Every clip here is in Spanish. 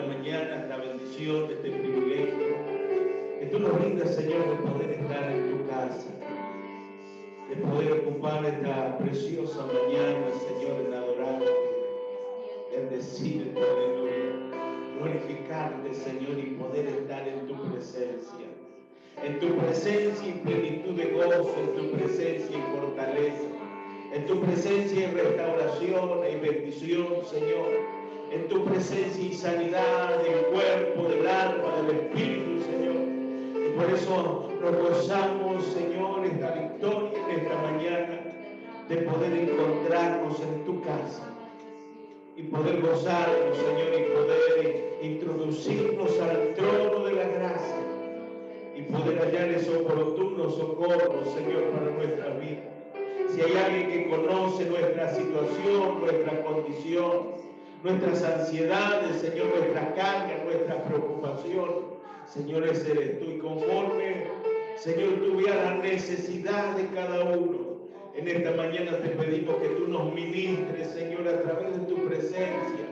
esta mañana la bendición de este privilegio que tú nos brindas, Señor, de poder estar en tu casa, de poder ocupar esta preciosa mañana, Señor, en adorarte, bendecirte, aleluya, glorificarte, Señor, y poder estar en tu presencia. En tu presencia y plenitud de gozo, en tu presencia y fortaleza, en tu presencia y restauración y bendición, Señor, en tu presencia y sanidad del cuerpo, del alma, del espíritu, Señor. Y por eso nos gozamos, Señor, esta victoria en esta mañana de poder encontrarnos en tu casa y poder gozarnos, Señor, y poder introducirnos al trono de la gracia y poder hallar ese oportuno socorro, Señor, para nuestra vida. Si hay alguien que conoce nuestra situación, nuestra condición, nuestras ansiedades, Señor, nuestras cargas, nuestra preocupación, Señor, ese eres tú. Y conforme, Señor, tú veas la necesidad de cada uno, en esta mañana te pedimos que tú nos ministres, Señor, a través de tu presencia,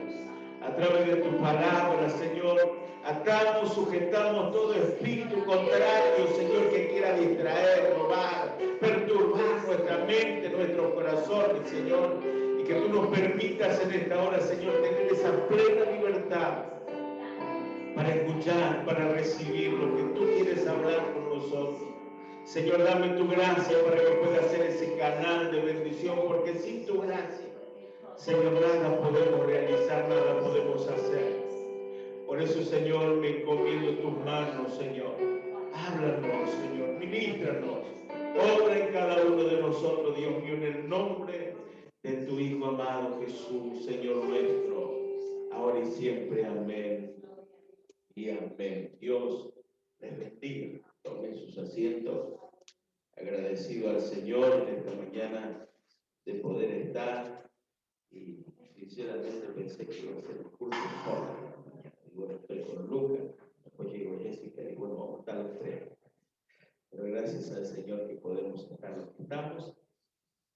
a través de tu palabra, Señor. Atamos, sujetamos todo espíritu contrario, Señor, que quiera distraer, robar, perturbar nuestra mente, nuestros corazones, Señor. Y que tú nos permitas en esta hora, Señor, tener esa plena libertad para escuchar, para recibir lo que tú quieres hablar con nosotros. Señor, dame tu gracia para que pueda ser ese canal de bendición, porque sin tu gracia, Señor, nada podemos realizar, nada podemos hacer. Por eso, Señor, me encomiendo tus manos, Señor. Háblanos, Señor, ministranos. Obra en cada uno de nosotros, Dios mío, en el nombre de tu Hijo amado Jesús, Señor nuestro, ahora y siempre. Amén y amén. Dios les bendiga. Tomen sus asientos. Agradecido al Señor en esta mañana de poder estar, y sinceramente pensé que iba a ser un culto solo. Y bueno, estoy con Lucas, después llegó Jessica y bueno, vamos a estar los tres. Pero gracias al Señor que podemos estar los que estamos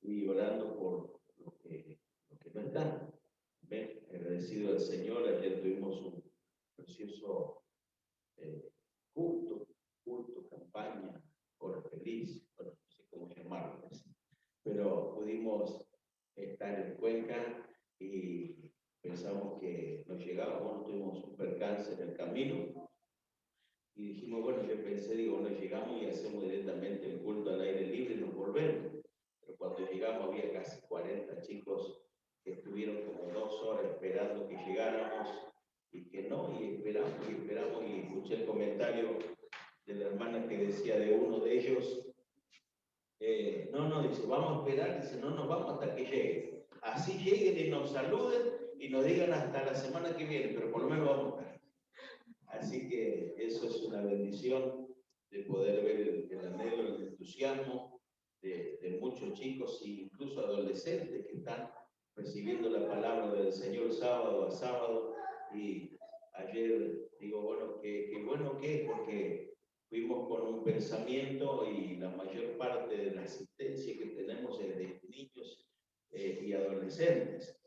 y orando por lo que no están. Amén. Agradecido al Señor. Ayer tuvimos un precioso culto, campaña, hora feliz, bueno, no sé cómo llamarlo, pero pudimos estar en Cuenca y pensamos que nos llegábamos, tuvimos un percance en el camino y dijimos, bueno, yo pensé, digo, nos llegamos y hacemos directamente el culto al aire libre y nos volvemos. Pero cuando llegamos había casi 40 chicos que estuvieron como 2 horas esperando que llegáramos y que no, y esperamos y escuché el comentario de la hermana que decía de uno de ellos, no, dice, vamos a esperar, dice, no nos vamos hasta que lleguen. Así lleguen y nos saluden y nos digan hasta la semana que viene, pero por lo menos vamos a estar. Así que eso es una bendición de poder ver el anhelo, el entusiasmo de muchos chicos e incluso adolescentes que están recibiendo la palabra del Señor sábado a sábado. Y ayer digo, bueno, qué bueno que es, porque fuimos con un pensamiento y la mayor parte de la asistencia que tenemos es de niños y adolescentes.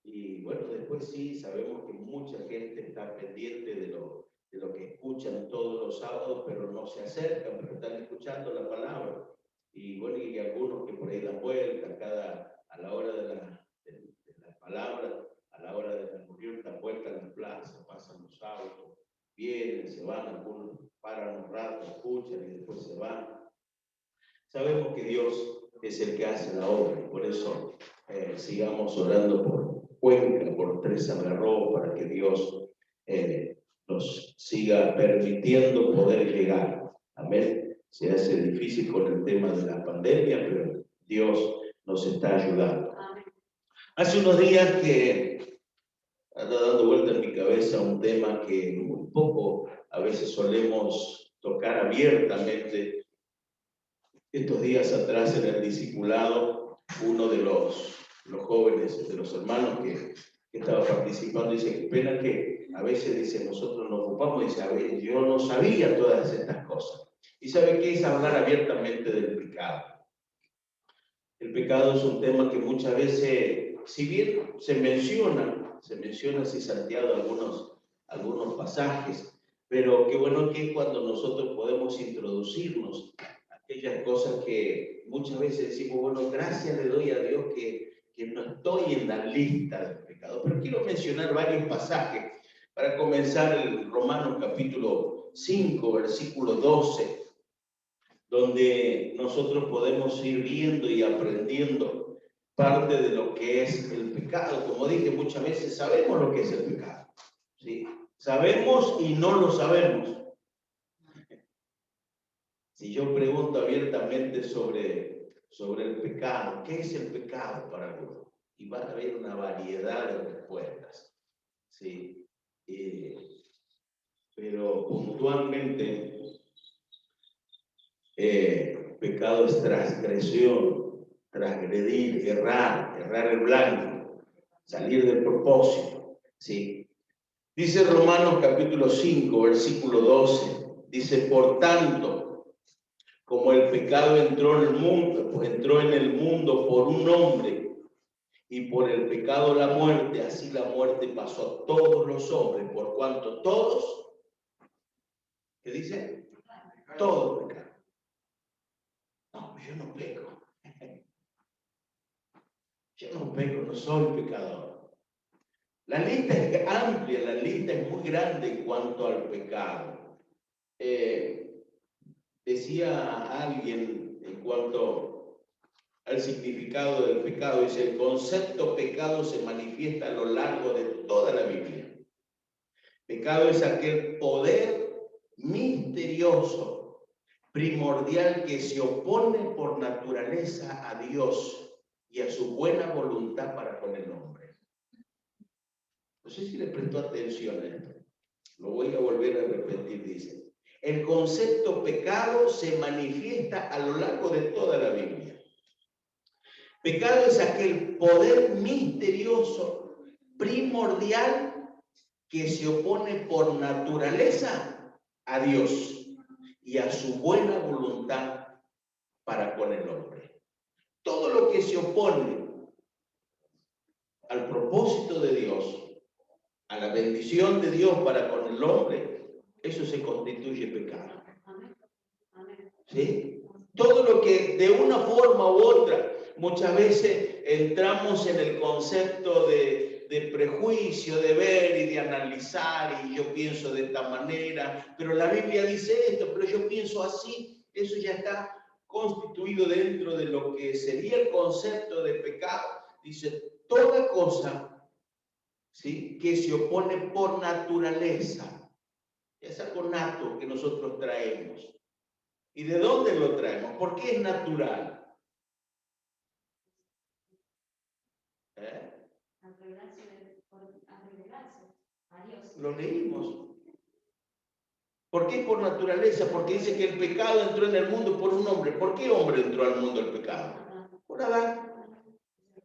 Y bueno, después sí, sabemos que mucha gente está pendiente de lo que escuchan todos los sábados, pero no se acercan, pero están escuchando la palabra. Y bueno, y algunos que por ahí dan vuelta, a la hora de la palabra, a la hora de la reunión, dan vuelta en la plaza, pasan los autos, vienen, se van, algunos paran un rato, escuchan y después se van. Sabemos que Dios es el que hace la obra, y por eso sigamos orando por Cuenca, por Tres Agarró, para que Dios nos siga permitiendo poder llegar. Amén. Se hace difícil con el tema de la pandemia, pero Dios nos está ayudando. Hace unos días que anda dando vuelta en mi cabeza un tema que muy poco a veces solemos tocar abiertamente. Estos días atrás en el discipulado, uno de los jóvenes, de los hermanos que estaba participando, dice, qué pena que a veces, dice, nosotros nos ocupamos, dice, a ver, yo no sabía todas estas cosas. ¿Y sabe qué es hablar abiertamente del pecado? El pecado es un tema que muchas veces, si bien se menciona, si salteado algunos pasajes, pero qué bueno que es cuando nosotros podemos introducirnos a aquellas cosas que muchas veces decimos, bueno, gracias le doy a Dios que no estoy en la lista del pecado. Pero quiero mencionar varios pasajes para comenzar el Romanos capítulo 5, versículo 12, donde nosotros podemos ir viendo y aprendiendo parte de lo que es el pecado. Como dije muchas veces, sabemos lo que es el pecado, ¿sí? Sabemos y no lo sabemos. Si yo pregunto abiertamente sobre el pecado, ¿qué es el pecado para algunos? Y va a haber una variedad de respuestas, ¿sí? Pero puntualmente, pecado es transgresión, transgredir, errar el blanco, salir del propósito, ¿sí? Dice Romanos capítulo 5, versículo 12, dice, por tanto, como el pecado entró en el mundo por un hombre, y por el pecado la muerte, así la muerte pasó a todos los hombres, por cuanto todos, ¿qué dice? Todos pecaron. No, yo no peco. Yo no peco, no soy pecador. La lista es amplia, la lista es muy grande en cuanto al pecado. Decía alguien en cuanto al significado del pecado, dice, el concepto pecado se manifiesta a lo largo de toda la Biblia. Pecado es aquel poder misterioso, primordial, que se opone por naturaleza a Dios y a su buena voluntad para con el hombre. No sé si le prestó atención a esto. Lo voy a volver a repetir, dice. El concepto pecado se manifiesta a lo largo de toda la Biblia. Pecado es aquel poder misterioso, primordial, que se opone por naturaleza a Dios y a su buena voluntad para con el hombre. Todo lo que se opone al propósito de Dios, a la bendición de Dios para con el hombre, eso se constituye pecado. ¿Sí? Todo lo que de una forma u otra, muchas veces entramos en el concepto de prejuicio, de ver y de analizar, y yo pienso de esta manera, pero la Biblia dice esto, pero yo pienso así. Eso ya está constituido dentro de lo que sería el concepto de pecado. Dice, toda cosa, ¿sí?, que se opone por naturaleza. Es algo nato que nosotros traemos. ¿Y de dónde lo traemos? ¿Por qué es natural? Lo leímos. ¿Por qué por naturaleza? Porque dice que el pecado entró en el mundo por un hombre. ¿Por qué hombre entró al mundo el pecado? Por Adán.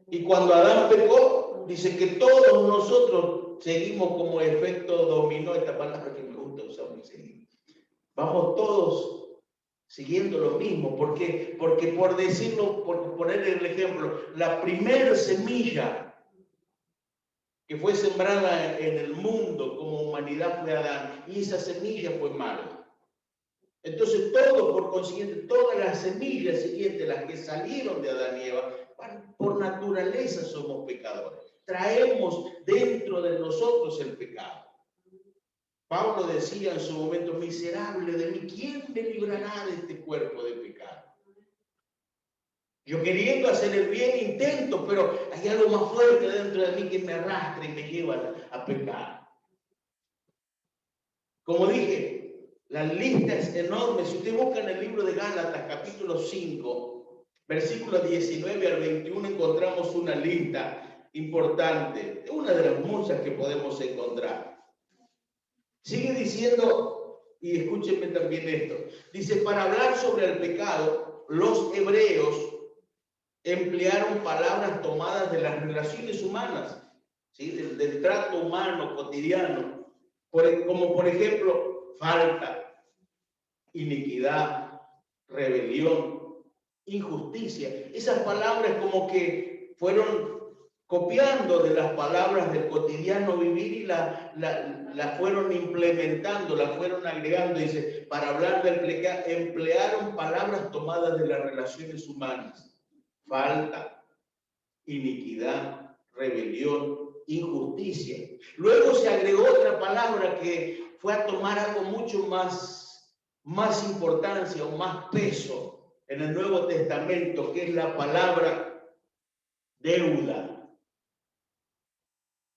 Y cuando Adán pecó, dice que todos nosotros seguimos como efecto dominó, esta palabra que me gusta usar muy seguido. Vamos todos siguiendo lo mismo. ¿Por qué? Porque, por decirlo, por poner el ejemplo, la primer semilla que fue sembrada en el mundo como humanidad fue Adán, y esa semilla fue mala. Entonces todo, por consiguiente, todas las semillas siguientes, las que salieron de Adán y Eva, por naturaleza somos pecadores. Traemos dentro de nosotros el pecado. Pablo decía en su momento, miserable de mí, ¿quién me librará de este cuerpo de pecado? Yo queriendo hacer el bien intento, pero hay algo más fuerte dentro de mí que me arrastra y me lleva a pecar. Como dije, la lista es enorme. Si usted busca en el libro de Gálatas, capítulo 5, versículos 19 al 21, encontramos una lista importante, una de las muchas que podemos encontrar. Sigue diciendo, y escúchenme también esto, dice, para hablar sobre el pecado, los hebreos emplearon palabras tomadas de las relaciones humanas, ¿sí?, del trato humano cotidiano, como por ejemplo, falta, iniquidad, rebelión, injusticia. Esas palabras como que fueron copiando de las palabras del cotidiano vivir y la fueron implementando, la fueron agregando. Dice, para hablar del pecado, emplearon palabras tomadas de las relaciones humanas. Falta, iniquidad, rebelión, injusticia. Luego se agregó otra palabra que fue a tomar algo mucho más importancia o más peso en el Nuevo Testamento, que es la palabra deuda.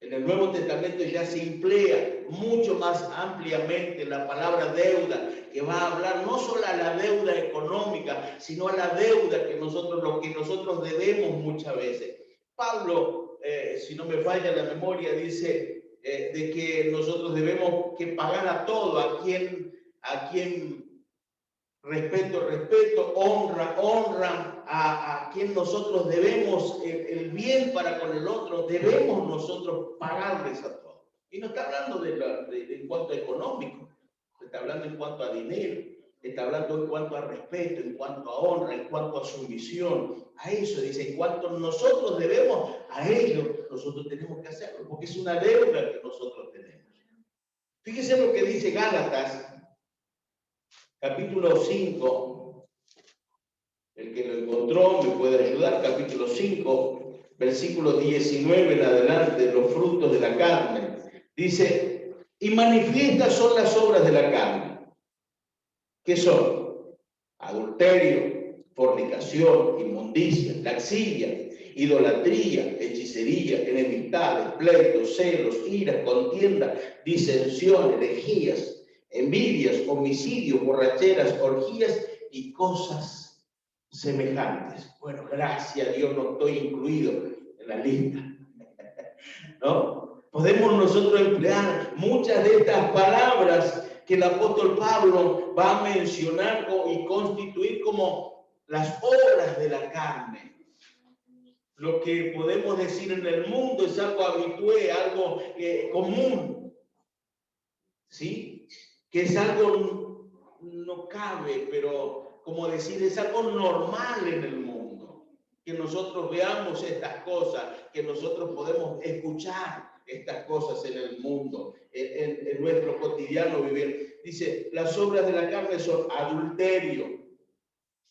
En el Nuevo Testamento ya se emplea mucho más ampliamente la palabra deuda, que va a hablar no solo a la deuda económica, sino a la deuda lo que nosotros debemos muchas veces. Pablo, si no me falla la memoria, dice de que nosotros debemos que pagar a todo, a quien respeto, honra a quien nosotros debemos el bien para con el otro, debemos nosotros pagarles a todos. Y no está hablando en cuanto a económico, está hablando en cuanto a dinero, está hablando en cuanto a respeto, en cuanto a honra, en cuanto a sumisión. A eso dice, en cuanto nosotros debemos a ellos, nosotros tenemos que hacerlo, porque es una deuda que nosotros tenemos. Fíjese lo que dice Gálatas, capítulo 5, el que lo encontró me puede ayudar, capítulo 5, versículo 19 en adelante, los frutos de la carne. Dice, y manifiestas son las obras de la carne. ¿Qué son? Adulterio, fornicación, inmundicia, laxivia, idolatría, hechicería, enemistades, pleitos, celos, iras, contienda, disensión, herejías, envidias, homicidios, borracheras, orgías y cosas semejantes. Bueno, gracias a Dios no estoy incluido en la lista, ¿no? Podemos nosotros emplear muchas de estas palabras que el apóstol Pablo va a mencionar y constituir como las obras de la carne. Lo que podemos decir en el mundo es algo habitual, algo común, ¿sí? Que es algo, no cabe, pero como decir, es algo normal en el mundo. Que nosotros veamos estas cosas, que nosotros podemos escuchar estas cosas en el mundo, en nuestro cotidiano vivir. Dice, las obras de la carne son adulterio,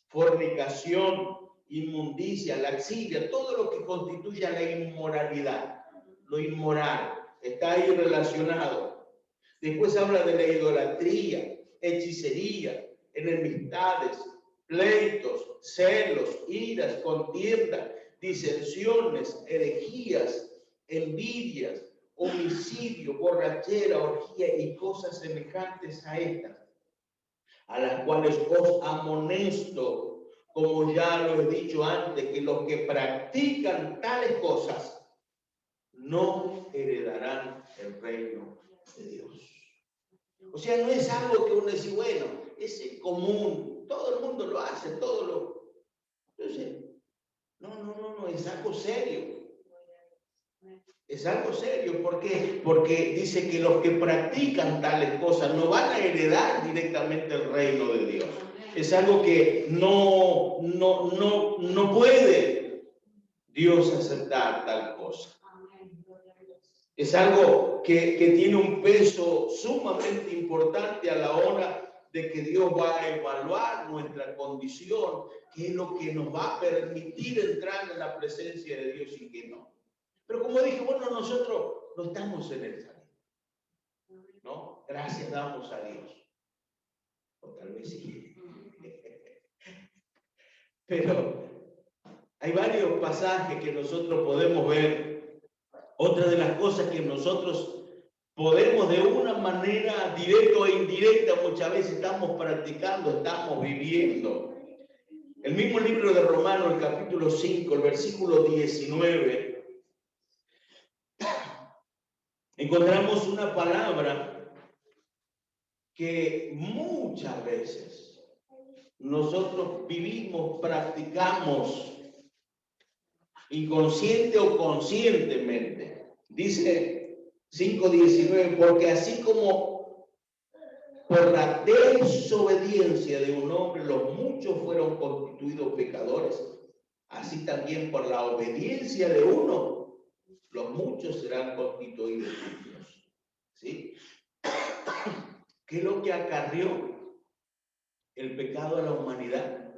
fornicación, inmundicia, laxivia, todo lo que constituye la inmoralidad, lo inmoral, está ahí relacionado. Después habla de la idolatría, hechicería, enemistades, pleitos, celos, iras, contienda, disensiones, herejías, envidias, homicidio, borrachera, orgía y cosas semejantes a estas, a las cuales os amonesto, como ya lo he dicho antes, que los que practican tales cosas no heredarán el reino de Dios. O sea, no es algo que uno dice, bueno, es común, todo el mundo lo hace, Entonces, no, es algo serio. Es algo serio, ¿por qué? Porque dice que los que practican tales cosas no van a heredar directamente el reino de Dios. Es algo que no puede Dios aceptar tal cosa. Es algo que tiene un peso sumamente importante a la hora de que Dios va a evaluar nuestra condición, qué es lo que nos va a permitir entrar en la presencia de Dios y qué no. Pero como dije, bueno, nosotros no estamos en el salón, ¿no? Gracias damos a Dios. O tal vez sí. Pero hay varios pasajes que nosotros podemos ver. Otra de las cosas que nosotros podemos de una manera directa o indirecta, muchas veces estamos practicando, estamos viviendo. El mismo libro de Romanos, el capítulo 5, el versículo 19, encontramos una palabra que muchas veces nosotros vivimos, practicamos, inconsciente o conscientemente. Dice 5:19, porque así como por la desobediencia de un hombre los muchos fueron constituidos pecadores, así también por la obediencia de uno los muchos serán constituidos muchos. ¿Sí? ¿Qué es lo que acarrió el pecado a la humanidad?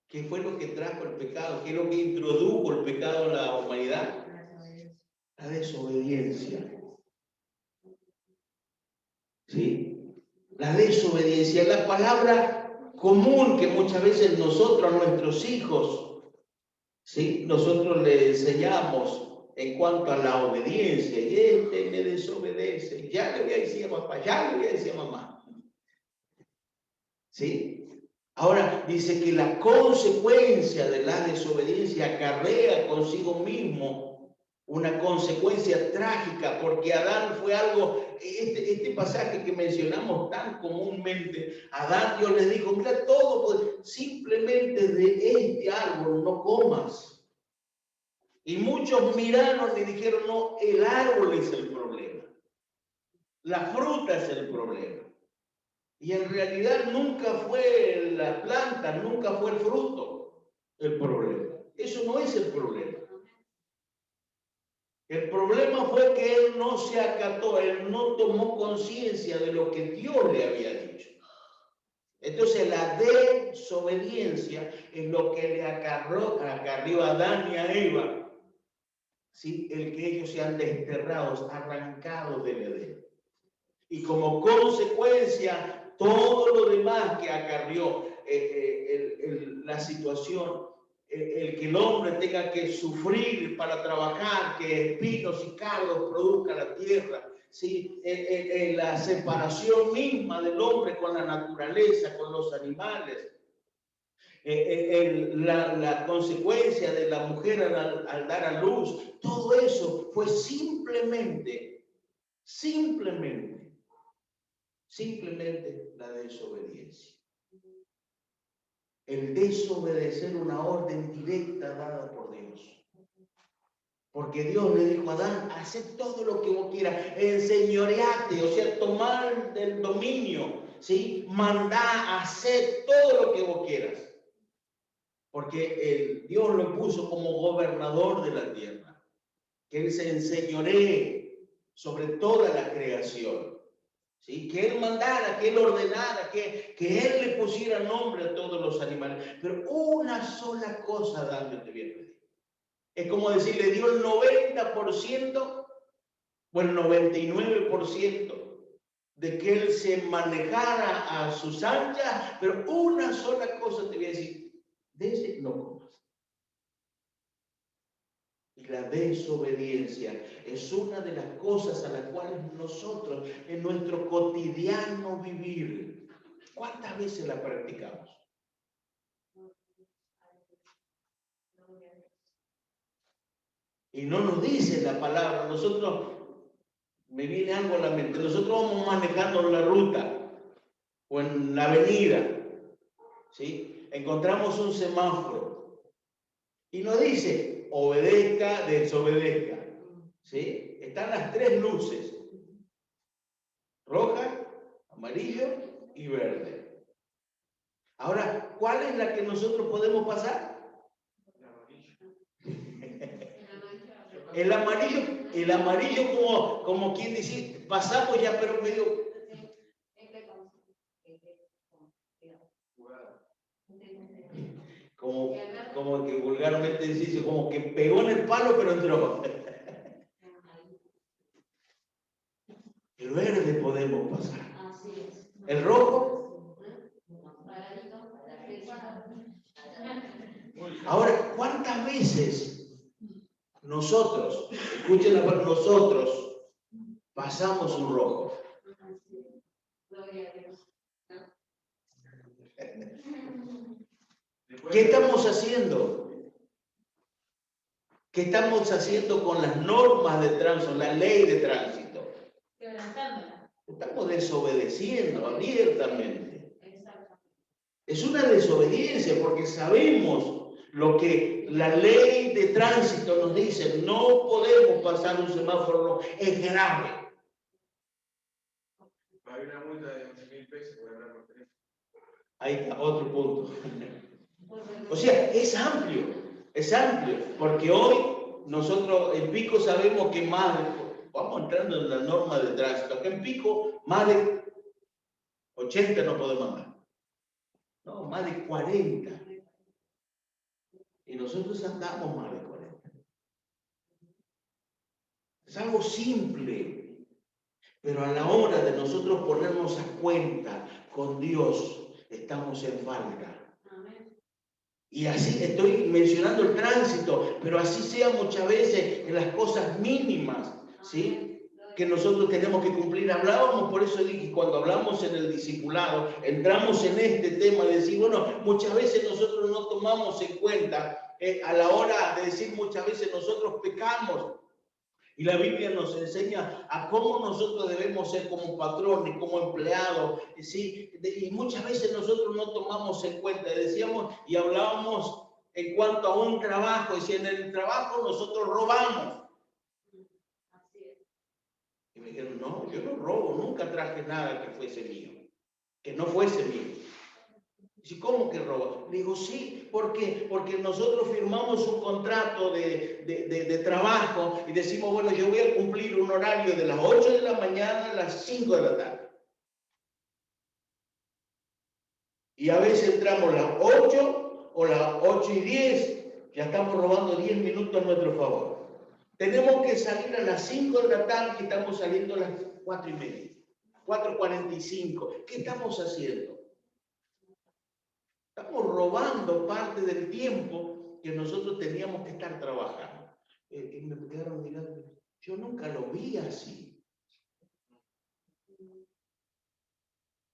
¿Qué fue lo que trajo el pecado? ¿Qué es lo que introdujo el pecado a la humanidad? La desobediencia. ¿Sí? La desobediencia es la palabra común que muchas veces nosotros a nuestros hijos, ¿sí? Nosotros le enseñamos en cuanto a la obediencia. Y este me desobedece. Ya le voy a decir a papá, ya le voy a decir a mamá. ¿Sí? Ahora dice que la consecuencia de la desobediencia acarrea consigo mismo una consecuencia trágica, porque Adán fue algo, este pasaje que mencionamos tan comúnmente, Adán Dios le dijo, mira todo, simplemente de este árbol no comas. Y muchos miraron y dijeron, no, el árbol es el problema, la fruta es el problema. Y en realidad nunca fue la planta, nunca fue el fruto el problema. Eso no es el problema. El problema fue que él no se acató, él no tomó conciencia de lo que Dios le había dicho. Entonces la desobediencia es lo que le acarrió a Adán y a Eva, ¿sí? El que ellos sean desterrados, arrancados del Edén. Y como consecuencia, todo lo demás que acarrió la situación, el que el hombre tenga que sufrir para trabajar, que espinos y cardos produzca la tierra, ¿sí? La separación misma del hombre con la naturaleza, con los animales, la consecuencia de la mujer al dar a luz, todo eso fue simplemente la desobediencia. El desobedecer una orden directa dada por Dios. Porque Dios le dijo a Adán, haz todo lo que vos quieras, enseñoreate, o sea, tomar el dominio, ¿sí? Mandá, hacer todo lo que vos quieras. Porque Dios lo puso como gobernador de la tierra. Que Él se enseñoree sobre toda la creación. ¿Sí? Que Él mandara, que Él ordenara, que Él le pusiera nombre a todos los animales. Pero una sola cosa, Adán, yo te voy a pedir. Es como decir, le dio el 90% o el 99% de que Él se manejara a sus anchas, pero una sola cosa te voy a decir, de ese no comas. Y la desobediencia es una de las cosas a las cuales nosotros en nuestro cotidiano vivir, ¿cuántas veces la practicamos? Y no nos dice la palabra. Nosotros, me viene algo a la mente, nosotros vamos manejando la ruta o en la avenida, ¿sí? Encontramos un semáforo y nos dice obedezca, desobedezca, ¿sí? Están las tres luces, roja, amarillo y verde. Ahora, ¿cuál es la que nosotros podemos pasar? El amarillo como quien dice, pasamos ya, pero medio. Como que vulgarmente dice, como que pegó en el palo, pero entró. El verde podemos pasar. El rojo. Ahora, ¿cuántas veces nosotros, escuchen la palabra, nosotros pasamos un rojo? ¿Qué estamos haciendo? ¿Qué estamos haciendo con las normas de tránsito, la ley de tránsito? Estamos desobedeciendo abiertamente. Es una desobediencia porque sabemos lo que la ley de tránsito nos dice. No podemos pasar un semáforo rojo. Es grave. Hay una multa de 11.000 pesos por hablar por teléfono. Ahí está, otro punto. O sea, es amplio, porque hoy nosotros en Pico sabemos que vamos entrando en la norma de tránsito. Acá en Pico, más de 80 no podemos andar. No, más de 40. Y nosotros andamos más de 40. Es algo simple, pero a la hora de nosotros ponernos a cuenta con Dios, estamos en falta. Y así estoy mencionando el tránsito, pero así sea muchas veces en las cosas mínimas, ¿sí? Que nosotros tenemos que cumplir. Hablábamos, por eso dije, cuando hablamos en el discipulado, entramos en este tema de decir, bueno, muchas veces nosotros no tomamos en cuenta, a la hora de decir muchas veces nosotros pecamos. Y la Biblia nos enseña a cómo nosotros debemos ser como patrones, como empleados, ¿sí? Y muchas veces nosotros no tomamos en cuenta. Decíamos y hablábamos en cuanto a un trabajo, y si en el trabajo nosotros robamos. Y me dijeron, no, yo no robo, nunca traje nada que fuese mío, que no fuese mío. ¿Y cómo que roba? Le digo, sí, ¿por qué? Porque nosotros firmamos un contrato de trabajo y decimos, bueno, yo voy a cumplir un horario de las 8 de la mañana a las 5 de la tarde. Y a veces entramos a las 8 o las 8:10, ya estamos robando 10 minutos a nuestro favor. Tenemos que salir a las 5 de la tarde y estamos saliendo a las 4:30, 4:45. ¿Qué estamos haciendo? Estamos robando parte del tiempo que nosotros teníamos que estar trabajando. Y me quedaron mirando, yo nunca lo vi así.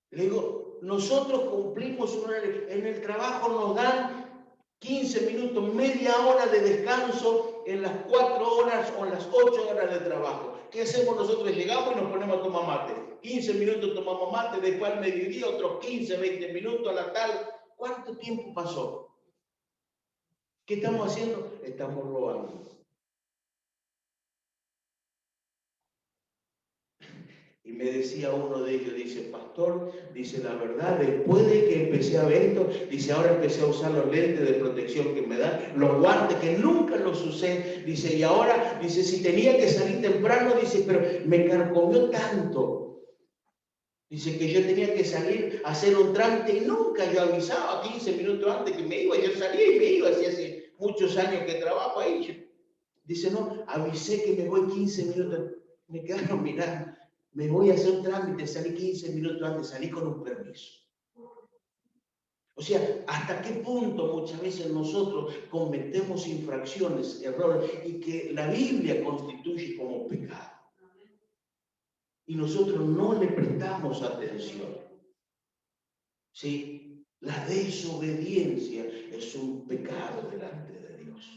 Le digo, nosotros cumplimos un horario. En el trabajo nos dan 15 minutos, media hora de descanso en las 4 horas o en las 8 horas de trabajo. ¿Qué hacemos nosotros? Llegamos y nos ponemos a tomar mate. 15 minutos tomamos mate, después al mediodía otros 15, 20 minutos a la tarde. ¿Cuánto tiempo pasó? ¿Qué estamos haciendo? Estamos robando. Y me decía uno de ellos, dice, pastor, dice, la verdad, después de que empecé a ver esto, dice, ahora empecé a usar los lentes de protección que me dan, los guantes que nunca los usé, dice, y ahora, dice, si tenía que salir temprano, dice, pero me carcomió tanto. Dice que yo tenía que salir a hacer un trámite y nunca yo avisaba 15 minutos antes que me iba, yo salía y me iba, así hace muchos años que trabajo ahí. Dice, no, avisé que me voy 15 minutos, me quedaron mirando. Me voy a hacer un trámite, salí 15 minutos antes, salí con un permiso. O sea, ¿hasta qué punto muchas veces nosotros cometemos infracciones, errores, y que la Biblia constituye como pecado? Y nosotros no le prestamos atención. ¿Sí? La desobediencia es un pecado delante de Dios.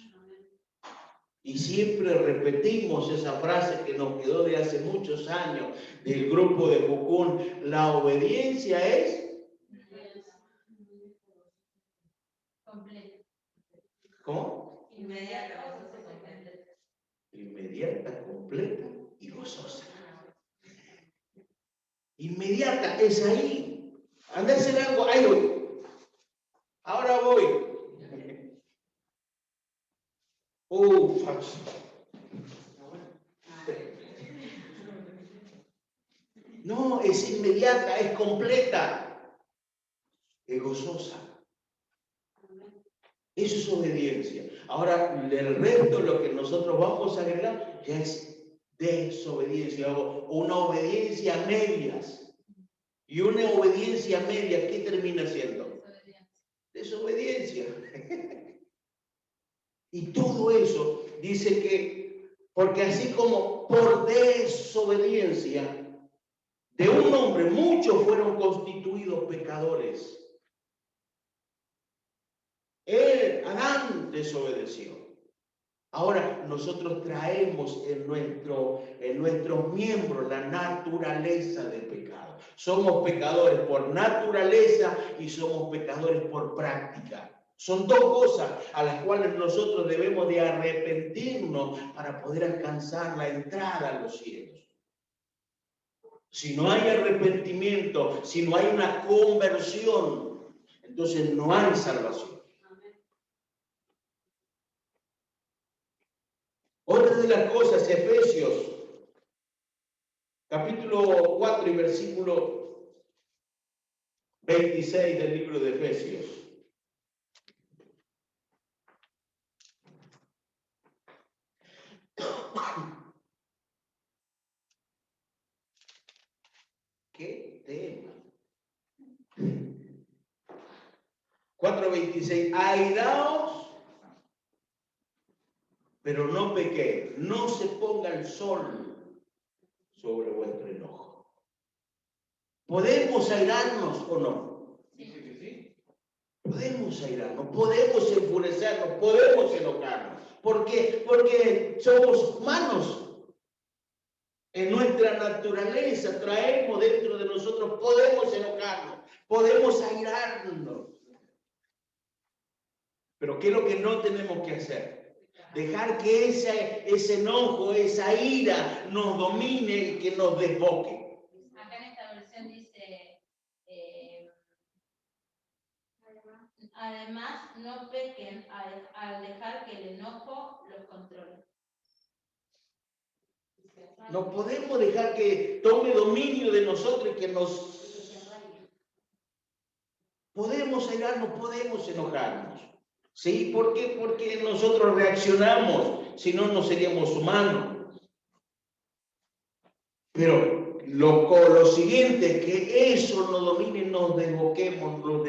Y siempre repetimos esa frase que nos quedó de hace muchos años del grupo de Jucún, la obediencia es completa. ¿Cómo? Inmediata, completa y gozosa. Inmediata es ahí. Anda a hacer algo, ahí voy. Ahora voy. No, es inmediata, es completa, es gozosa. Eso es obediencia. Ahora, el resto, lo que nosotros vamos a agregar, ya es desobediencia o una obediencia a medias. Y una obediencia a medias, ¿qué termina siendo? Desobediencia. Y todo eso dice que, porque así como por desobediencia de un hombre, muchos fueron constituidos pecadores. Adán desobedeció. Ahora nosotros traemos en nuestros miembros la naturaleza del pecado. Somos pecadores por naturaleza y somos pecadores por práctica. Son dos cosas a las cuales nosotros debemos de arrepentirnos para poder alcanzar la entrada a los cielos. Si no hay arrepentimiento, si no hay una conversión, entonces no hay salvación. Capítulo 4 y versículo 26 del libro de Efesios. ¿Qué tema? 4:26. Airaos, pero no pequéis. No se ponga el sol sobre vuestro enojo. ¿Podemos airarnos o no? Dice que sí. Podemos airarnos, podemos enfurecernos, podemos enojarnos. ¿Por qué? Porque somos humanos. En nuestra naturaleza traemos dentro de nosotros, podemos enojarnos, podemos airarnos. Pero ¿qué es lo que no tenemos que hacer? Dejar que ese enojo, esa ira nos domine y que nos desboque. Acá en esta versión dice, además no pequen al dejar que el enojo los controle. No podemos dejar que tome dominio de nosotros y que nos... Podemos airarnos, podemos enojarnos. ¿Sí? ¿Por qué? Porque nosotros reaccionamos, si no, no seríamos humanos. Pero lo siguiente, que eso nos domine, nos desboquemos,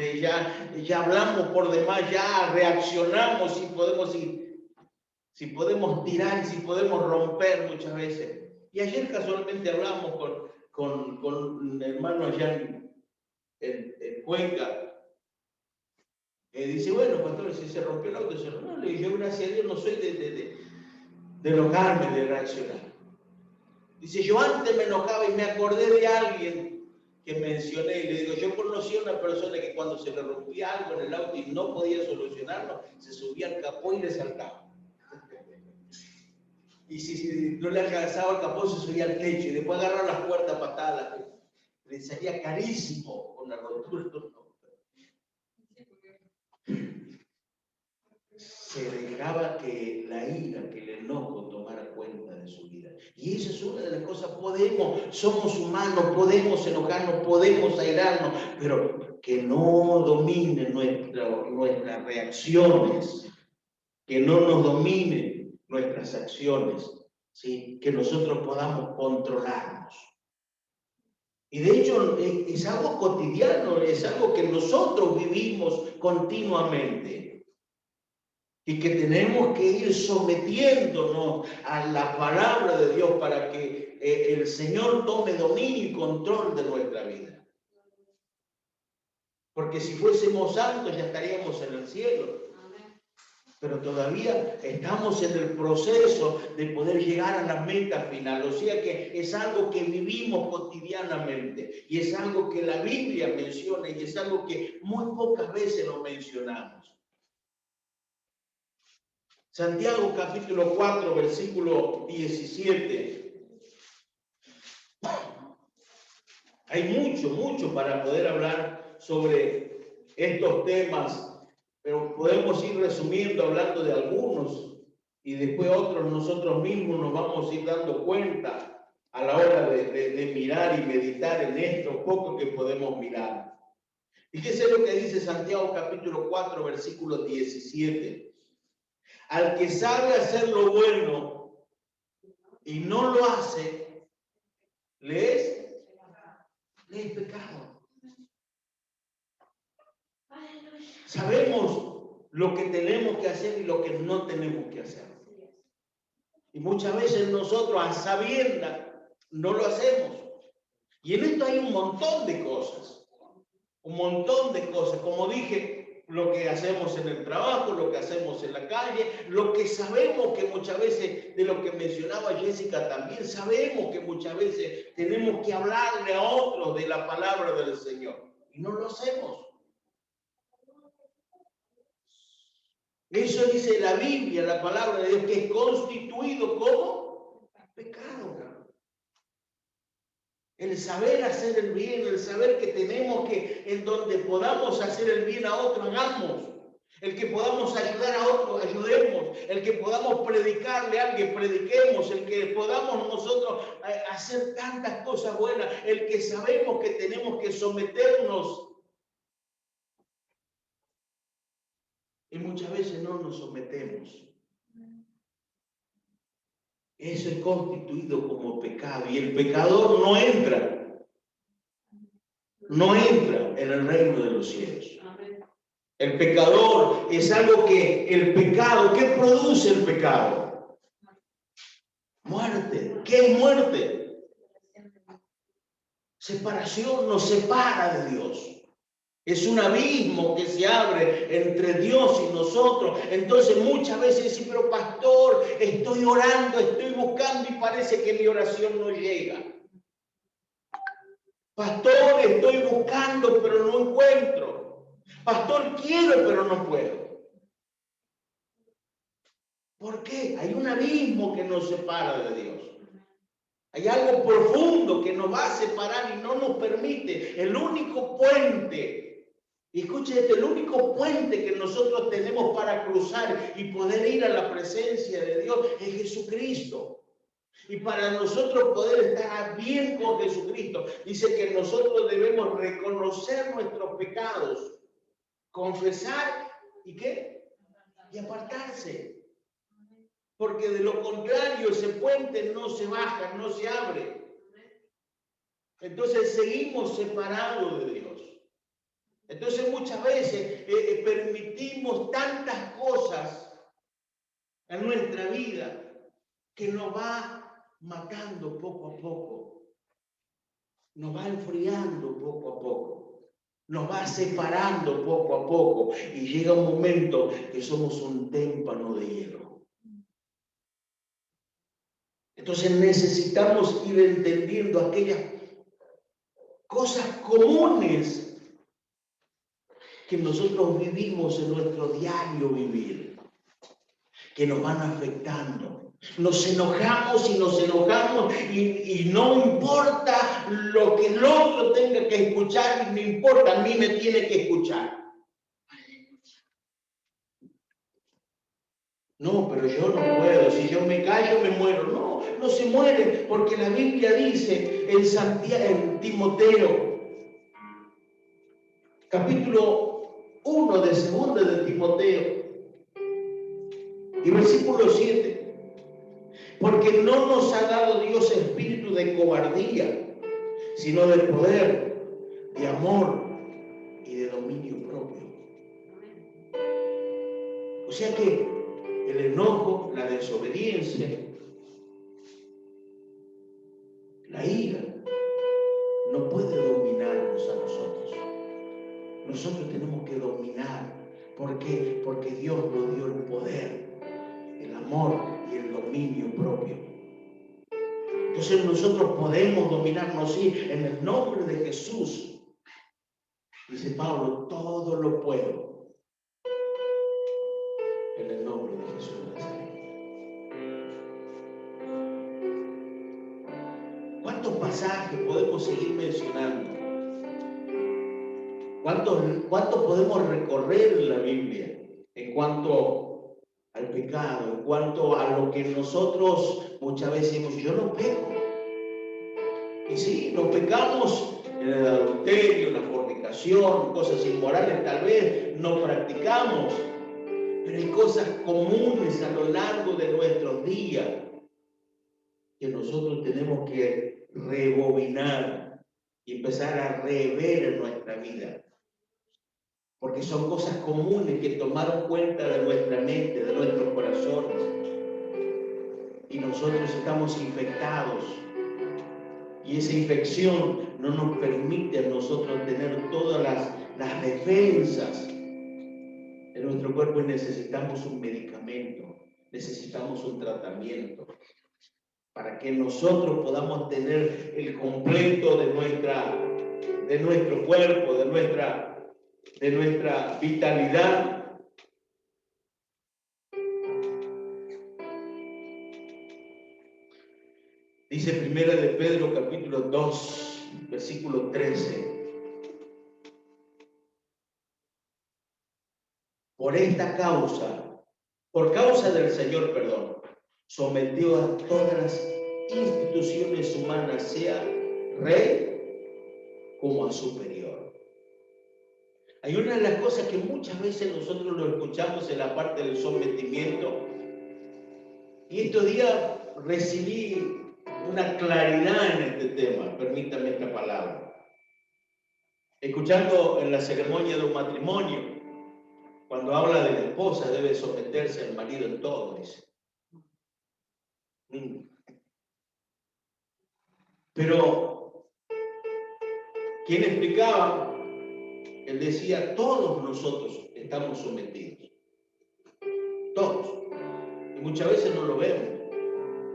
ya hablamos por demás, ya reaccionamos, si podemos tirar, si podemos romper muchas veces. Y ayer casualmente hablamos con un hermano allá en Cuenca. Dice, bueno, pastor, si se rompió el auto, se rompió. No, le dije, yo gracias a Dios no soy de enojarme, de reaccionar. Dice, yo antes me enojaba y me acordé de alguien que mencioné y le digo, yo conocí a una persona que cuando se le rompía algo en el auto y no podía solucionarlo, se subía al capó y le saltaba. Y si no le alcanzaba el capó, se subía al techo y después agarraba las puertas patadas. Le salía carísimo con la rotura. Se dejaba que la ira, que el enojo tomara cuenta de su vida. Y esa es una de las cosas, somos humanos, podemos enojarnos, podemos airarnos, pero que no dominen nuestras reacciones, que no nos dominen nuestras acciones, ¿sí? Que nosotros podamos controlarnos. Y de hecho es algo cotidiano, es algo que nosotros vivimos continuamente. Y que tenemos que ir sometiéndonos a la palabra de Dios para que el Señor tome dominio y control de nuestra vida. Porque si fuésemos santos ya estaríamos en el cielo. Pero todavía estamos en el proceso de poder llegar a la meta final. O sea que es algo que vivimos cotidianamente. Y es algo que la Biblia menciona y es algo que muy pocas veces lo mencionamos. Santiago capítulo 4, versículo 17. Hay mucho para poder hablar sobre estos temas, pero podemos ir resumiendo, hablando de algunos, y después otros nosotros mismos nos vamos a ir dando cuenta a la hora de mirar y meditar en esto poco que podemos mirar. Fíjese lo que dice Santiago capítulo 4, versículo 17. Al que sabe hacer lo bueno y no lo hace, le es pecado. Sabemos lo que tenemos que hacer y lo que no tenemos que hacer. Y muchas veces nosotros a sabiendas no lo hacemos. Y en esto hay un montón de cosas. Un montón de cosas. Como dije, lo que hacemos en el trabajo, lo que hacemos en la calle, lo que sabemos que muchas veces, de lo que mencionaba Jessica también, sabemos que muchas veces tenemos que hablarle a otros de la palabra del Señor. Y no lo hacemos. Eso dice la Biblia, la palabra de Dios, que es constituido como pecado. El saber hacer el bien, el saber que tenemos que, en donde podamos hacer el bien a otros, hagamos. El que podamos ayudar a otros, ayudemos. El que podamos predicarle a alguien, prediquemos. El que podamos nosotros hacer tantas cosas buenas. El que sabemos que tenemos que someternos. Y muchas veces no nos sometemos. Eso es constituido como pecado. Y el pecador no entra en el reino de los cielos. El pecador es algo que el pecado, ¿qué produce el pecado? Muerte. ¿Qué es muerte? Separación, nos separa de Dios. Es un abismo que se abre entre Dios y nosotros. Entonces muchas veces decimos, pero pastor, estoy orando, estoy buscando y parece que mi oración no llega. Pastor, estoy buscando, pero no encuentro. Pastor, quiero, pero no puedo. ¿Por qué? Hay un abismo que nos separa de Dios. Hay algo profundo que nos va a separar y no nos permite. El único puente, y escuche esto, el único puente que nosotros tenemos para cruzar y poder ir a la presencia de Dios es Jesucristo. Y para nosotros poder estar bien con Jesucristo, dice que nosotros debemos reconocer nuestros pecados, confesar y ¿qué? Y apartarse. Porque de lo contrario ese puente no se baja, no se abre. Entonces seguimos separados de Dios. Entonces muchas veces permitimos tantas cosas en nuestra vida que nos va matando poco a poco. Nos va enfriando poco a poco. Nos va separando poco a poco. Y llega un momento que somos un témpano de hielo. Entonces necesitamos ir entendiendo aquellas cosas comunes que nosotros vivimos en nuestro diario vivir, que nos van afectando. Nos enojamos y no importa lo que el otro tenga que escuchar, no importa, a mí me tiene que escuchar. No, pero yo no puedo, si yo me callo me muero. No, no se muere, porque la Biblia dice en Timoteo, capítulo 1 de 2 de Timoteo, y versículo 7, porque no nos ha dado Dios espíritu de cobardía, sino de poder, de amor y de dominio propio. O sea que el enojo, la desobediencia, la ira, no puede dominarnos a nosotros. Nosotros tenemos que dominar. ¿Por qué? Porque Dios nos dio el poder, el amor y el dominio propio. Entonces nosotros podemos dominarnos, sí, en el nombre de Jesús. Dice Pablo, todo lo puedo en el nombre de Jesús de Nazaret. ¿Cuántos pasajes podemos seguir mencionando? ¿Cuánto podemos recorrer en la Biblia en cuanto al pecado, en cuanto a lo que nosotros muchas veces decimos, yo no peco? Y sí, no pecamos en el adulterio, en la fornicación, cosas inmorales tal vez no practicamos, pero hay cosas comunes a lo largo de nuestros días que nosotros tenemos que rebobinar y empezar a rever en nuestra vida. Porque son cosas comunes que tomaron cuenta de nuestra mente, de nuestros corazones. Y nosotros estamos infectados. Y esa infección no nos permite a nosotros tener todas las defensas de nuestro cuerpo y necesitamos un medicamento, necesitamos un tratamiento para que nosotros podamos tener el completo de nuestro cuerpo, de nuestra vitalidad. Dice Primera de Pedro, capítulo 2, versículo 13. por causa del Señor, perdón, sometió a todas las instituciones humanas, sea rey como a superior. Hay una de las cosas que muchas veces nosotros lo escuchamos en la parte del sometimiento, y estos días recibí una claridad en este tema, permítame esta palabra. Escuchando en la ceremonia de un matrimonio, cuando habla de la esposa, debe someterse al marido en todo, dice. Pero, ¿quién explicaba? Él decía, todos nosotros estamos sometidos. Todos. Y muchas veces no lo vemos.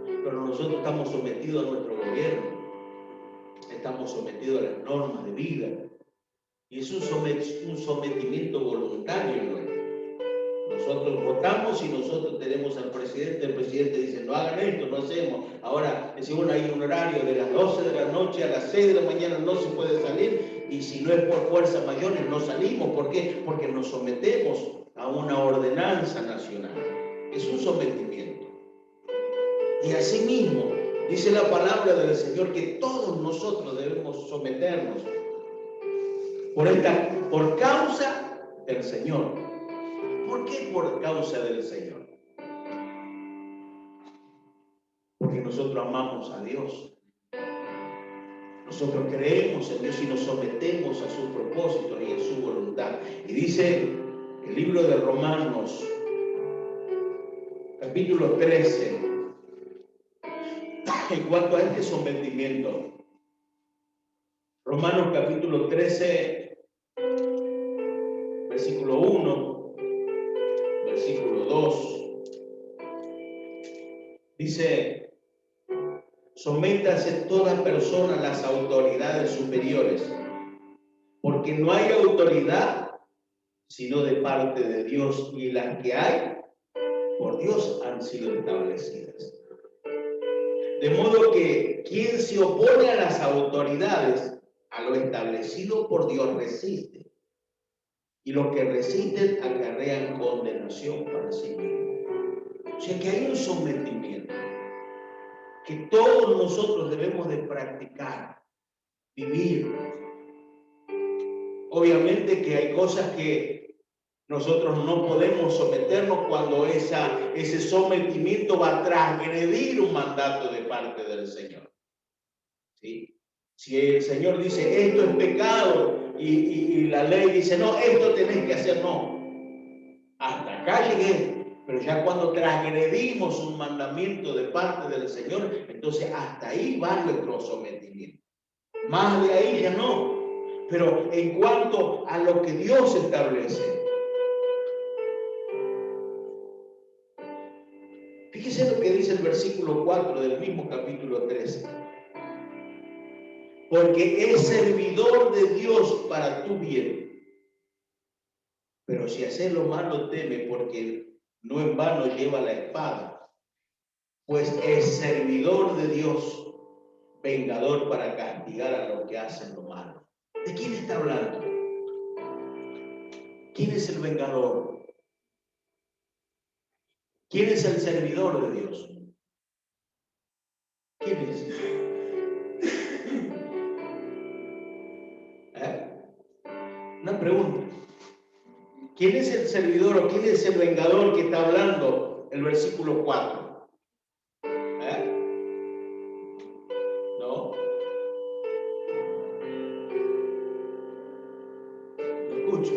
Pero nosotros estamos sometidos a nuestro gobierno. Estamos sometidos a las normas de vida. Y es un sometimiento voluntario, ¿no? Nosotros votamos y nosotros tenemos al presidente. El presidente dice, no hagan esto, no hacemos. Ahora, según hay un horario de las 12 de la noche a las 6 de la mañana no se puede salir. Y si no es por fuerzas mayores, no salimos. ¿Por qué? Porque nos sometemos a una ordenanza nacional. Es un sometimiento. Y asimismo, dice la palabra del Señor que todos nosotros debemos someternos por causa del Señor. ¿Por qué por causa del Señor? Porque nosotros amamos a Dios. Nosotros creemos en Dios y nos sometemos a sus propósitos y a su voluntad. Y dice el libro de Romanos, capítulo 13, en cuanto a este sometimiento. Romanos capítulo 13, versículo 1, versículo 2. Dice, sométase toda persona a las autoridades superiores, porque no hay autoridad sino de parte de Dios, y las que hay, por Dios han sido establecidas. De modo que quien se opone a las autoridades, a lo establecido por Dios, resiste. Y los que resisten acarrean condenación para sí mismos. O sea que hay un sometimiento que todos nosotros debemos de practicar, vivir. Obviamente que hay cosas que nosotros no podemos someternos cuando ese sometimiento va a transgredir un mandato de parte del Señor. ¿Sí? Si el Señor dice, esto es pecado, y la ley dice, no, esto tenés que hacer, no. Hasta acá llegué, pero ya cuando transgredimos un mandamiento de parte del Señor, entonces hasta ahí va nuestro sometimiento. Más de ahí ya no. Pero en cuanto a lo que Dios establece, fíjese lo que dice el versículo 4 del mismo capítulo 13. Porque es servidor de Dios para tu bien. Pero si haces lo malo, teme, porque no en vano lleva la espada, pues es servidor de Dios, vengador para castigar a los que hacen lo malo. ¿De quién está hablando? ¿Quién es el vengador? ¿Quién es el servidor de Dios? ¿Quién es? Una pregunta. ¿Quién es el servidor o quién es el vengador que está hablando el versículo 4? ¿No? Lo escucho.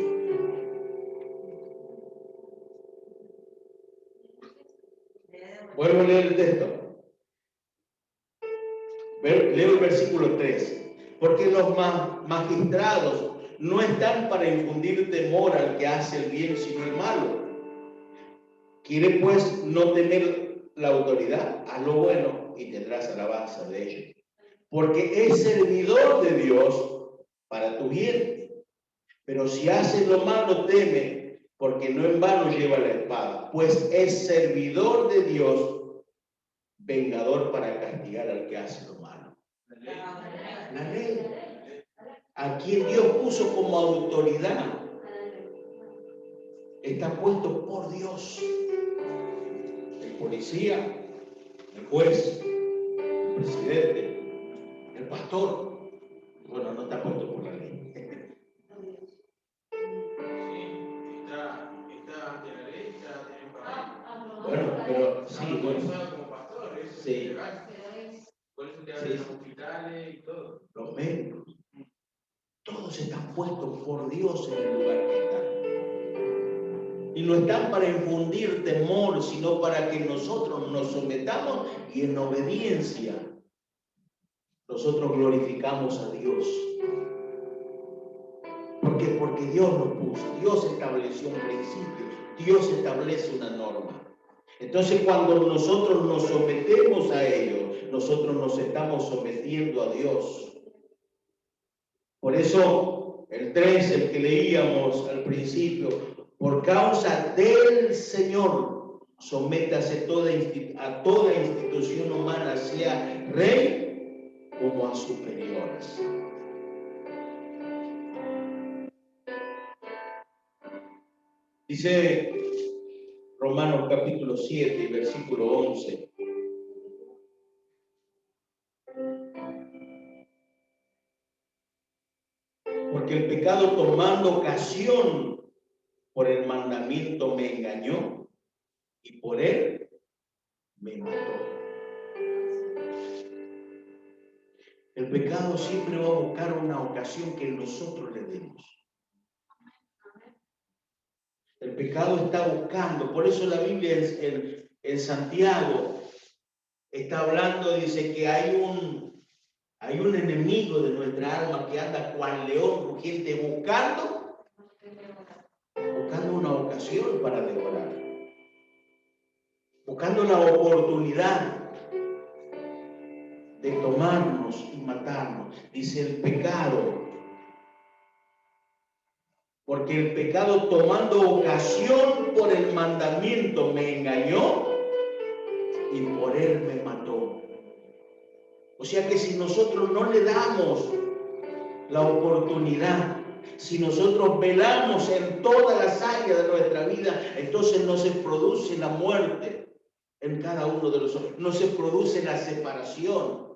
Vuelvo a leer el texto. Leo el versículo 3. Porque los magistrados no están para infundir temor al que hace el bien sino el malo. ¿Quiere pues no tener la autoridad? Haz lo bueno y tendrás alabanza de ellos. Porque es servidor de Dios para tu bien. Pero si haces lo malo, teme, porque no en vano lleva la espada, pues es servidor de Dios, vengador para castigar al que hace lo malo. La ley. A quien Dios puso como autoridad. está puesto por Dios. El policía, el juez, el presidente, el pastor. Bueno, no está puesto por la ley. Está ante la ley, está tiene para Bueno, pero sí, bueno. como pastor, eso Sí. es legal. Por eso te Sí. abren los hospitales y todo. Los médicos, todos están puestos por Dios en el lugar que están. Y no están para infundir temor, sino para que nosotros nos sometamos y en obediencia nosotros glorificamos a Dios. ¿Por qué? Porque Dios nos puso, Dios estableció un principio, Dios establece una norma. Entonces, cuando nosotros nos sometemos a ello, nosotros nos estamos sometiendo a Dios. Por eso, el 3, el que leíamos al principio, por causa del Señor, sométase a toda institución humana, sea rey como a superiores. Dice Romanos capítulo 7 y versículo 11. Porque el pecado, tomando ocasión por el mandamiento, me engañó y por él me mató. El pecado siempre va a buscar una ocasión que nosotros le demos. El pecado está buscando, por eso la Biblia en Santiago está hablando, dice que hay un enemigo de nuestra alma que anda cual león rugiente buscando una ocasión para devorar, buscando la oportunidad de tomarnos y matarnos. Dice el pecado, porque el pecado, tomando ocasión por el mandamiento, me engañó y por él me mató. O sea que si nosotros no le damos la oportunidad, si nosotros velamos en todas las áreas de nuestra vida, entonces no se produce la muerte en cada uno de nosotros, no se produce la separación.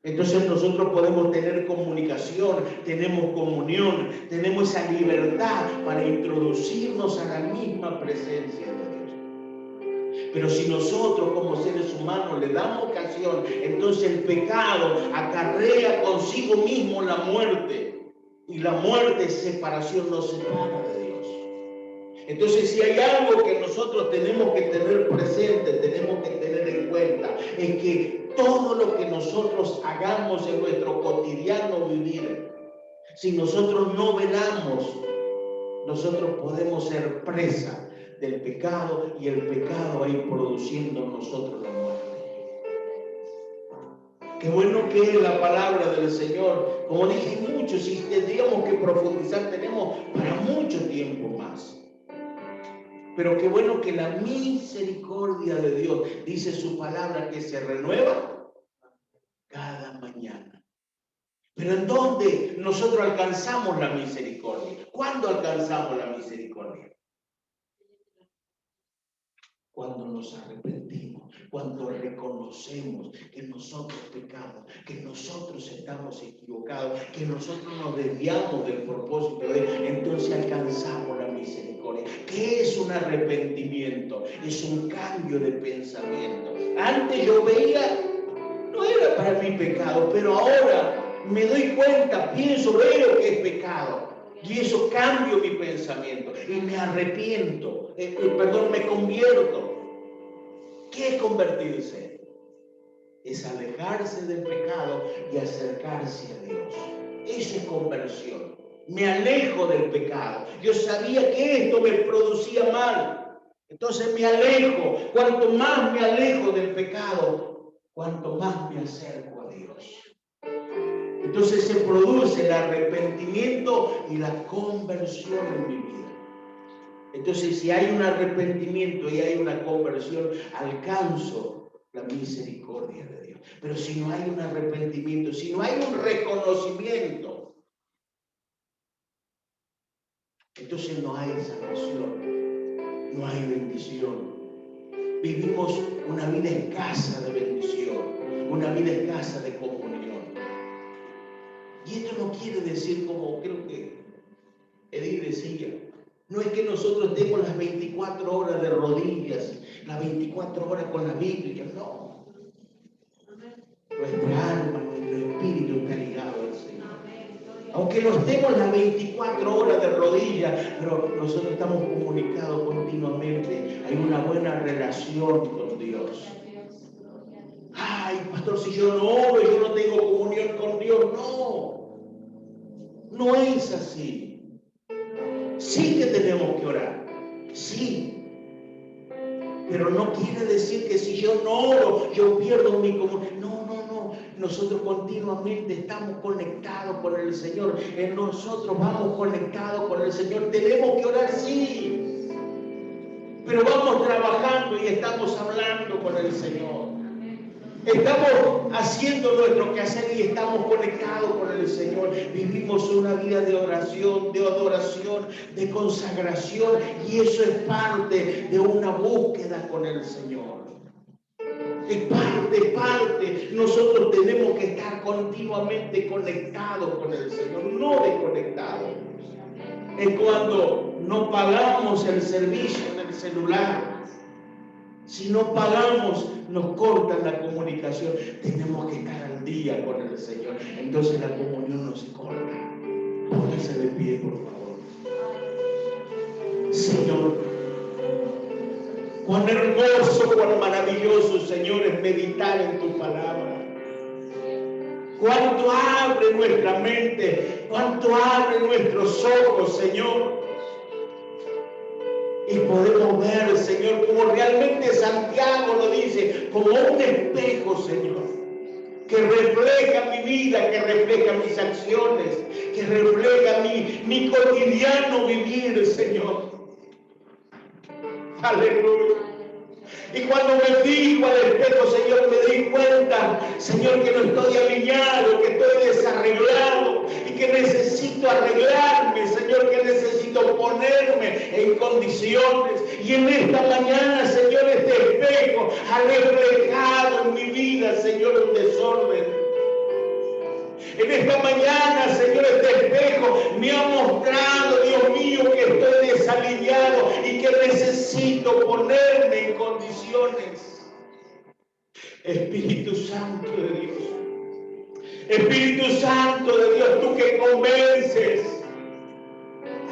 Entonces nosotros podemos tener comunicación, tenemos comunión, tenemos esa libertad para introducirnos a la misma presencia de Dios. Pero si nosotros como seres humanos le damos ocasión, entonces el pecado acarrea consigo mismo la muerte. Y la muerte es separación, nos separa de Dios. Entonces, si hay algo que nosotros tenemos que tener presente, tenemos que tener en cuenta, es que todo lo que nosotros hagamos en nuestro cotidiano vivir, si nosotros no velamos, nosotros podemos ser presa del pecado y el pecado va a ir produciendo en nosotros la muerte. Qué bueno que es la palabra del Señor. Como dije, mucho, si tendríamos que profundizar, tenemos para mucho tiempo más. Pero qué bueno que la misericordia de Dios, dice su palabra, que se renueva cada mañana. Pero ¿en dónde nosotros alcanzamos la misericordia? ¿Cuándo alcanzamos la misericordia? Cuando nos arrepentimos, cuando reconocemos que nosotros pecamos, que nosotros estamos equivocados, que nosotros nos desviamos del propósito de Dios, entonces alcanzamos la misericordia. ¿Qué es un arrepentimiento? Es un cambio de pensamiento. Antes yo veía, no era para mí pecado, pero ahora me doy cuenta, pienso, veo que es pecado. Y eso cambio mi pensamiento y me arrepiento, me convierto. ¿Qué es convertirse? Es alejarse del pecado y acercarse a Dios. Eso es conversión. Me alejo del pecado. Yo sabía que esto me producía mal. Entonces me alejo. Cuanto más me alejo del pecado, cuanto más me acerco a Dios. Entonces se produce el arrepentimiento y la conversión en mi vida. Entonces, si hay un arrepentimiento y hay una conversión, alcanzo la misericordia de Dios. Pero si no hay un arrepentimiento, si no hay un reconocimiento, entonces no hay salvación, no hay bendición. Vivimos una vida escasa de bendición, una vida escasa de comunión. Y esto no quiere decir, como creo que Edith decía, no es que nosotros estemos las 24 horas de rodillas, las 24 horas con la Biblia, no. Nuestra alma, nuestro espíritu está ligado al Señor. Aunque no estemos las 24 horas de rodillas, pero nosotros estamos comunicados continuamente. Hay una buena relación con Dios. Ay, pastor, si yo no oro, yo no tengo comunión con Dios. No, no es así. Sí que tenemos que orar, sí. Pero no quiere decir que si yo no oro, yo pierdo mi comunión. No. Nosotros continuamente estamos conectados con el Señor. Nosotros vamos conectados con el Señor. Tenemos que orar, sí. Pero vamos trabajando y estamos hablando con el Señor. Estamos haciendo nuestro quehacer y estamos conectados con el Señor. Vivimos una vida de oración, de adoración, de consagración. Y eso es parte de una búsqueda con el Señor. Es parte. Nosotros tenemos que estar continuamente conectados con el Señor, no desconectados. Es cuando no pagamos el servicio en el celular. Si no pagamos, nos cortan la comunicación. Tenemos que estar al día con el Señor. Entonces la comunión no se corta. Póngase de pie, por favor. Señor, cuán hermoso, cuán maravilloso, Señor, es meditar en tu palabra. Cuánto abre nuestra mente, cuánto abre nuestros ojos, Señor. Y podemos ver, Señor, como realmente Santiago lo dice, como un espejo, Señor, que refleja mi vida, que refleja mis acciones, que refleja mi cotidiano vivir, Señor. Aleluya. Y cuando me fijo al espejo, Señor, me di cuenta, Señor, que no estoy alineado, que estoy desarreglado y que necesito arreglarme, Señor, que necesito ponerme en condiciones. Y en esta mañana, Señor, este espejo ha reflejado en mi vida, Señor, un desorden. En esta mañana, Señor, este espejo me ha mostrado, Dios mío, que estoy desalineado y que necesito ponerme en condiciones. Espíritu Santo de Dios, Espíritu Santo de Dios, tú que convences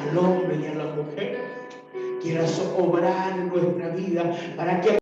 al hombre y a la mujer, quieras obrar en nuestra vida para que